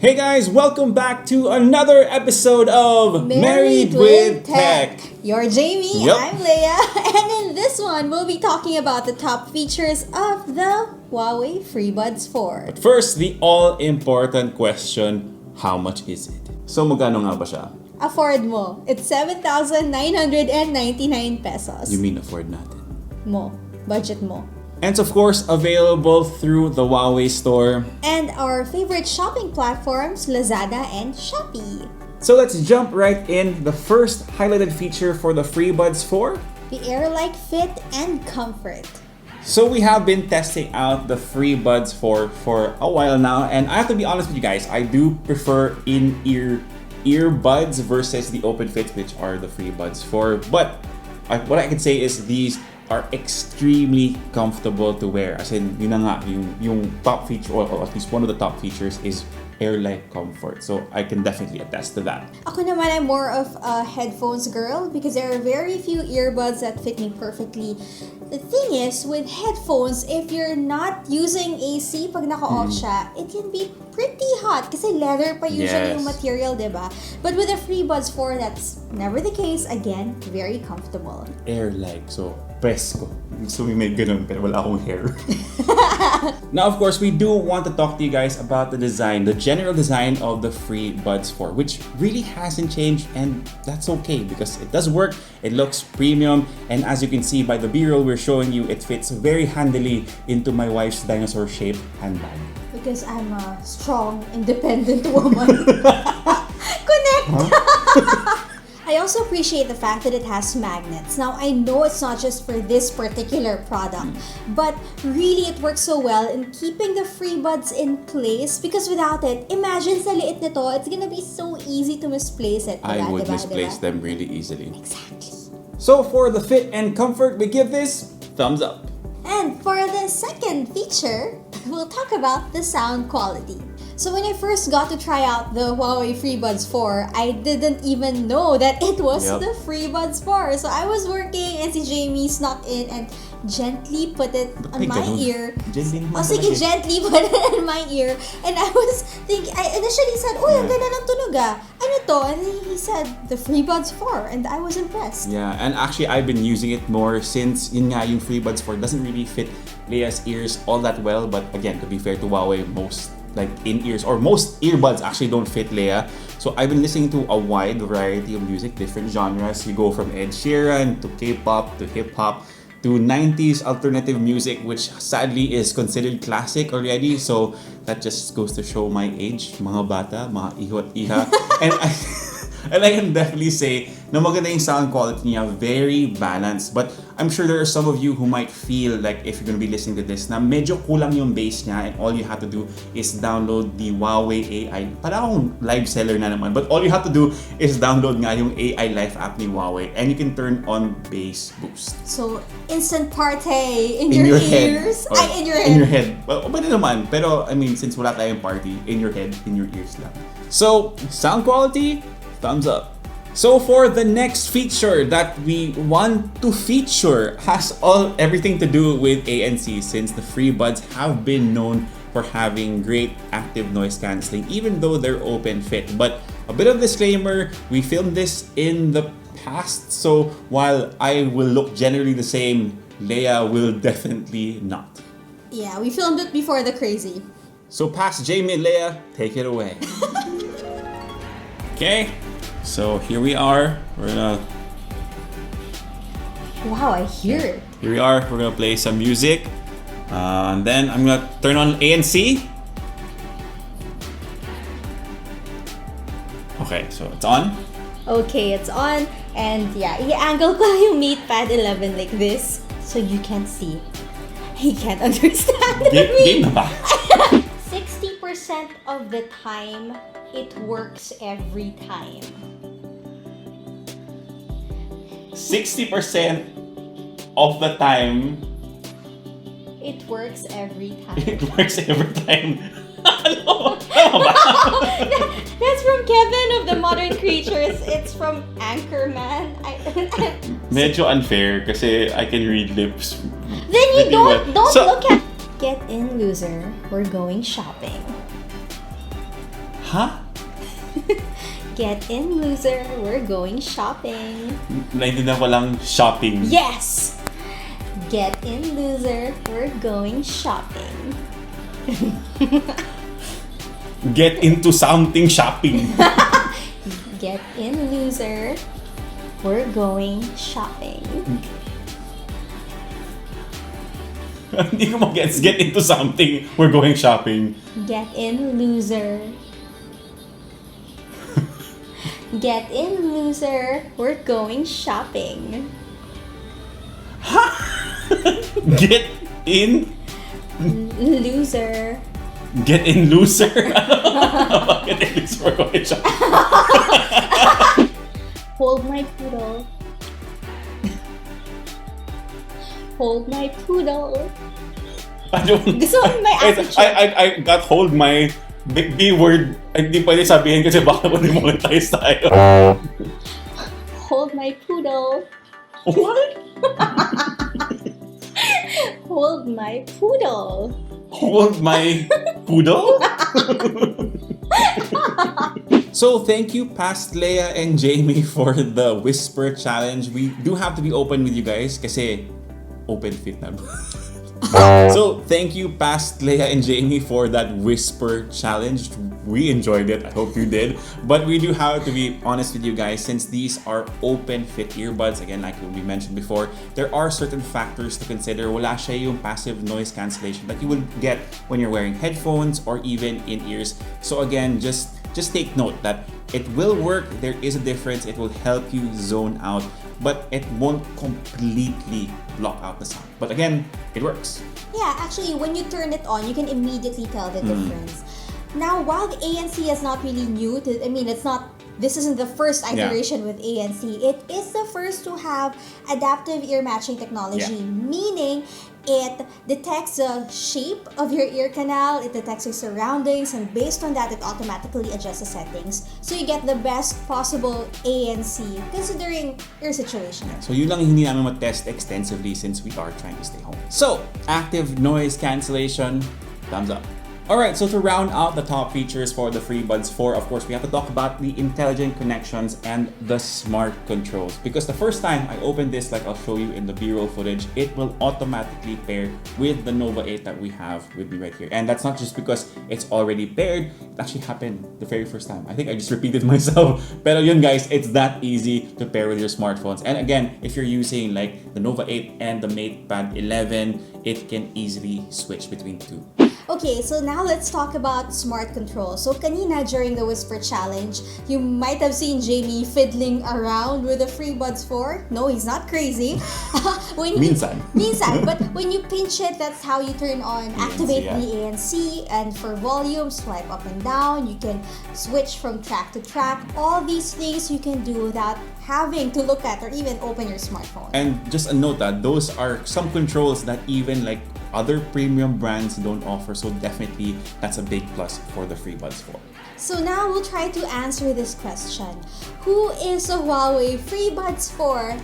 Hey guys, welcome back to another episode of Married with Tech. You're Jamie, Yep. I'm Lea, and in this one, we'll be talking about the top features of the Huawei FreeBuds 4. First, the all-important question, how much is it? So magkano nga ba siya? Afford mo. It's 7,999 pesos. You mean afford natin? Mo. Budget mo. And it's of course available through the Huawei store. And our favorite shopping platforms, Lazada and Shopee. So let's jump right in. The first highlighted feature for the FreeBuds 4. The air-like fit and comfort. So we have been testing out the FreeBuds 4 for a while now, and I have to be honest with you guys, I do prefer in-ear earbuds versus the open fits, which are the FreeBuds 4. But what I can say is these are extremely comfortable to wear. As in, yun na nga, yung top feature, or at least one of the top features is air-like comfort. So I can definitely attest to that. Ako naman, I'm more of a headphones girl because there are very few earbuds that fit me perfectly. The thing is, with headphones, if you're not using AC pag naka-off siya, it can be pretty hot kasi leather pa usually yung material, diba? But with the FreeBuds 4, that's never the case. Again, very comfortable. Air-like, so presko. So we made ganun pero wala akong hair. Now, of course, we do want to talk to you guys about the design, the general design of the FreeBuds 4, which really hasn't changed, and that's okay because it does work. It looks premium, and as you can see by the B-roll we're showing you, it fits very handily into my wife's dinosaur-shaped handbag. Because I'm a strong, independent woman. Connect! Huh? I also appreciate the fact that it has magnets. Now, I know it's not just for this particular product, but really it works so well in keeping the FreeBuds in place because without it, imagine sa liit nito, it's gonna be so easy to misplace it. I would misplace them really easily. Exactly. So for the fit and comfort, we give this thumbs up. And for the second feature, we'll talk about the sound quality. So when I first got to try out the Huawei FreeBuds 4, I didn't even know that it was the FreeBuds 4. So I was working and si Jamie snuck in and gently put it on my ear. Gently put it in my ear. And I was thinking, I initially said, "Uy, ang ganda ng tunog ah. Ano to?" And then he said, the FreeBuds 4. And I was impressed. Yeah, and actually I've been using it more since yun nga, yung FreeBuds 4 doesn't really fit Lea's ears all that well. But again, to be fair to Huawei, most in-ears or most earbuds actually don't fit Lea. So I've been listening to a wide variety of music, different genres. You go from Ed Sheeran to K-pop to hip-hop to 90s alternative music, which sadly is considered classic already. So that just goes to show my age, mga bata, mga iho at iha. And I can definitely say na maganda yung sound quality niya, very balanced. But I'm sure there are some of you who might feel like if you're gonna be listening to this na medyo kulang yung bass niya and all you have to do is download the Huawei AI. Para akong live seller na naman. But all you have to do is download nga yung AI Life app ni Huawei and you can turn on bass boost. So, instant party in your ears? Ay, in your head. In your head. Well, pwede naman. Pero, I mean, since wala tayong party, in your head, in your ears lang. So, sound quality, thumbs up. So for the next feature that we want to feature has everything to do with ANC, since the FreeBuds have been known for having great active noise cancelling even though they're open fit. But a bit of disclaimer, we filmed this in the past, so while I will look generally the same, Lea will definitely not. Yeah, we filmed it before the crazy. So past Jamie and Lea, take it away. Okay. So here we are. We're gonna. Wow, I hear it. Here we are. We're gonna play some music, and then I'm gonna turn on ANC. Okay, so it's on. Okay, it's on, and yeah, i-angle ko yung MatePad 11 like this so you can see. He can't understand me. Game na ba? 60% of the time, it works every time. 60% of the time. It works every time. It works every time. Ano? Tama ba? That's from Kevin of the Modern Creatures. It's from Anchorman. Medyo unfair kasi I can read lips. Then you don't So, look at. Get in, loser. We're going shopping. Ha? Get in, loser. We're going shopping. Naintindihan ko lang shopping. Yes! Get in, loser. We're going shopping. Get into something shopping. Get in, loser. We're going shopping. Hindi ko mag-gets. Get into something. We're going shopping. Get in, loser. Get in, loser. We're going shopping. Get in. Loser. Get in, loser. Get in, loser. We're going shopping. Hold my poodle. Hold my poodle. Gusto mo may attitude. I got hold my B word. Ay, hindi pwede sabihin kasi baka demonetize tayo. Hold my poodle. What? Hold my poodle. Hold my poodle? So thank you past Lea and Jamie for the whisper challenge. We do have to be open with you guys kasi open fit na. So thank you past Lea and Jamie for that whisper challenge. We enjoyed it. I hope you did. But we do have to be honest with you guys, since these are open fit earbuds, again like we mentioned before, there are certain factors to consider. Wala siya yung passive noise cancellation that you will get when you're wearing headphones or even in ears. So again, just take note that it will work. There is a difference. It will help you zone out, but it won't completely block out the sound. But again, it works. Yeah, actually, when you turn it on, you can immediately tell the difference. Now, while the ANC is not really new to, this isn't the first iteration with ANC. It is the first to have adaptive ear matching technology, meaning it detects the shape of your ear canal, it detects your surroundings, and based on that, it automatically adjusts the settings. So you get the best possible ANC considering your situation. So yun lang hindi namin matest extensively since we are trying to stay home. So, active noise cancellation, thumbs up. Alright, so to round out the top features for the FreeBuds 4, of course, we have to talk about the intelligent connections and the smart controls. Because the first time I opened this, like I'll show you in the B-roll footage, it will automatically pair with the Nova 8 that we have with me right here. And that's not just because it's already paired, it actually happened the very first time. I think I just repeated myself. Pero yun guys, it's that easy to pair with your smartphones. And again, if you're using like the Nova 8 and the MatePad 11, it can easily switch between two. Okay, so now let's talk about smart control. So kanina during the Whisper Challenge, you might have seen Jamie fiddling around with the FreeBuds 4. No, he's not crazy. Minsan, but when you pinch it, that's how you turn on, activate the ANC. And for volume, swipe up and down. You can switch from track to track. All these things you can do without having to look at or even open your smartphone. And just a note that those are some controls that even like other premium brands don't offer, so definitely that's a big plus for the FreeBuds 4. So now we'll try to answer this question. Who is a Huawei FreeBuds 4?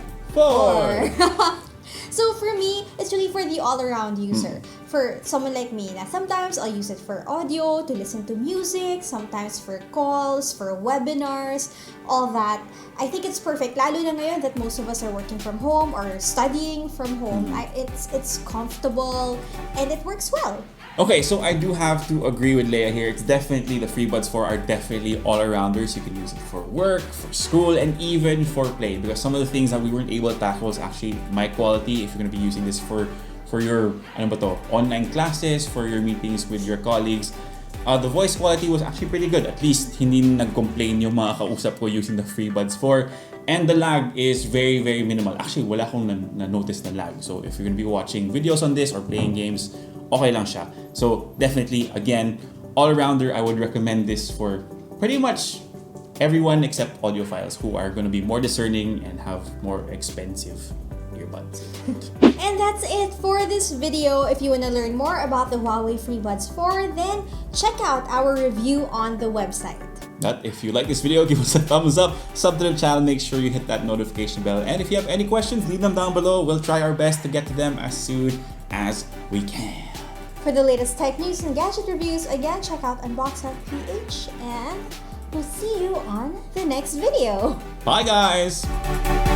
So for me, it's really for the all-around user. For someone like me, na sometimes I'll use it for audio, to listen to music, sometimes for calls, for webinars, all that. I think it's perfect, lalo na ngayon that most of us are working from home or studying from home. It's comfortable and it works well. Okay, so I do have to agree with Lea here. It's definitely, the FreeBuds 4 are definitely all-arounders. You can use it for work, for school, and even for play. Because some of the things that we weren't able to tackle is actually mic quality. If you're going to be using this for your online classes, for your meetings with your colleagues, the voice quality was actually pretty good. At least hindi nag-complain yung mga kausap ko using the FreeBuds 4. And the lag is very, very minimal. Actually, wala akong na-notice na lag. So if you're going to be watching videos on this or playing games, okay lang siya. So definitely, again, all-rounder, I would recommend this for pretty much everyone except audiophiles who are going to be more discerning and have more expensive earbuds. And that's it for this video. If you want to learn more about the Huawei FreeBuds 4, then check out our review on the website. But if you like this video, give us a thumbs up, sub to the channel, make sure you hit that notification bell. And if you have any questions, leave them down below. We'll try our best to get to them as soon as we can. For the latest tech news and gadget reviews, again, check out Unbox PH, and we'll see you on the next video. Bye, guys!